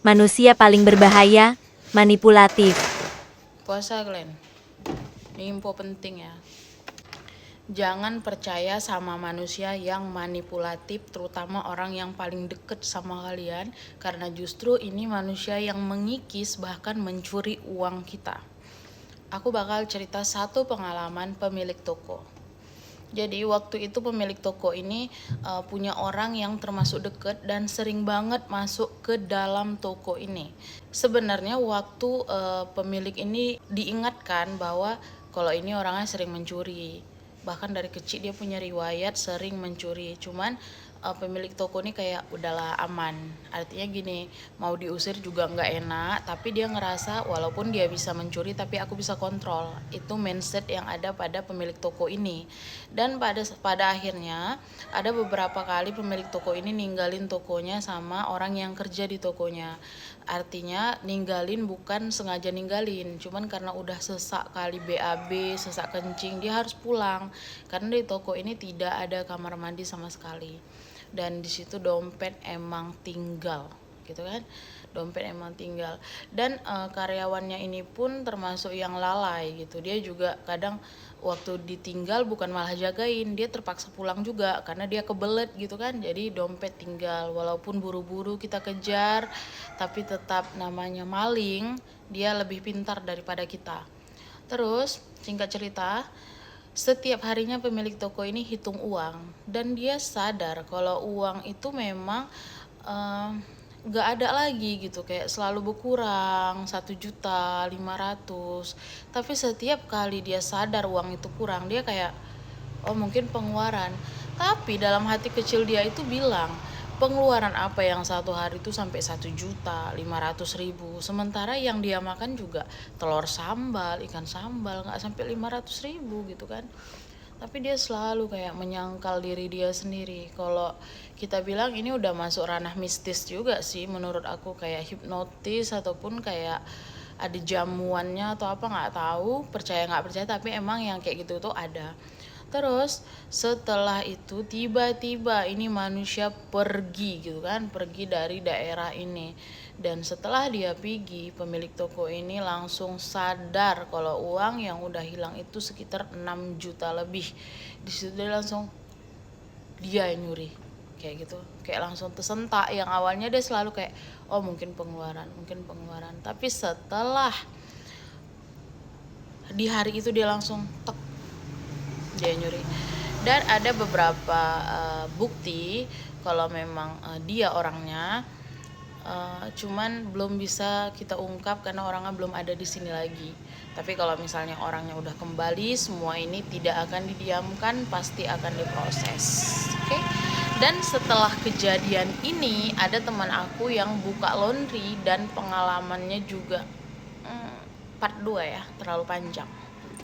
Manusia paling berbahaya, manipulatif. Puasa Glenn, ini info penting ya. Jangan percaya sama manusia yang manipulatif, terutama orang yang paling deket sama kalian, karena justru ini manusia yang mengikis bahkan mencuri uang kita. Aku bakal cerita satu pengalaman pemilik toko. Jadi waktu itu pemilik toko ini punya orang yang termasuk deket dan sering banget masuk ke dalam toko ini. Sebenarnya waktu pemilik ini diingatkan bahwa kalau ini orangnya sering mencuri. Bahkan dari kecil dia punya riwayat sering mencuri. Cuman pemilik toko ini kayak udahlah aman. Artinya gini, mau diusir juga nggak enak, tapi dia ngerasa walaupun dia bisa mencuri tapi aku bisa kontrol. Itu mindset yang ada pada pemilik toko ini. Dan pada akhirnya ada beberapa kali pemilik toko ini ninggalin tokonya sama orang yang kerja di tokonya. Artinya ninggalin bukan sengaja ninggalin, cuman karena udah sesak kali BAB, sesak kencing, dia harus pulang karena di toko ini tidak ada kamar mandi sama sekali. Dan di situ dompet emang tinggal, gitu kan? Dompet emang tinggal. Dan karyawannya ini pun termasuk yang lalai gitu. Dia juga kadang waktu ditinggal bukan malah jagain, dia terpaksa pulang juga karena dia kebelet gitu kan. Jadi dompet tinggal, walaupun buru-buru kita kejar, tapi tetap namanya maling, dia lebih pintar daripada kita. Terus singkat cerita, setiap harinya pemilik toko ini hitung uang dan dia sadar kalau uang itu memang gak ada lagi gitu, kayak selalu berkurang 1.500.000. Tapi setiap kali dia sadar uang itu kurang, dia kayak oh mungkin pengeluaran. Tapi dalam hati kecil dia itu bilang, pengeluaran apa yang satu hari itu sampai 1.500.000, sementara yang dia makan juga telur sambal, ikan sambal, nggak sampai 500.000 gitu kan. Tapi dia selalu kayak menyangkal diri dia sendiri. Kalau kita bilang ini udah masuk ranah mistis juga sih menurut aku, kayak hipnotis ataupun kayak ada jamuannya atau apa nggak tahu, percaya nggak percaya, tapi emang yang kayak gitu tuh ada. Terus setelah itu tiba-tiba ini manusia pergi gitu kan, pergi dari daerah ini. Dan setelah dia pergi, pemilik toko ini langsung sadar kalau uang yang udah hilang itu sekitar 6 juta lebih. Di situ dia yang nyuri. Kayak gitu, kayak langsung tersentak. Yang awalnya dia selalu kayak oh mungkin pengeluaran, tapi setelah di hari itu dia langsung tek, dia nyuri. Dan ada beberapa bukti kalau memang dia orangnya, cuman belum bisa kita ungkap karena orangnya belum ada di sini lagi. Tapi kalau misalnya orangnya udah kembali, semua ini tidak akan didiamkan, pasti akan diproses. Oke? Dan setelah kejadian ini ada teman aku yang buka laundry dan pengalamannya juga part 2 ya, terlalu panjang.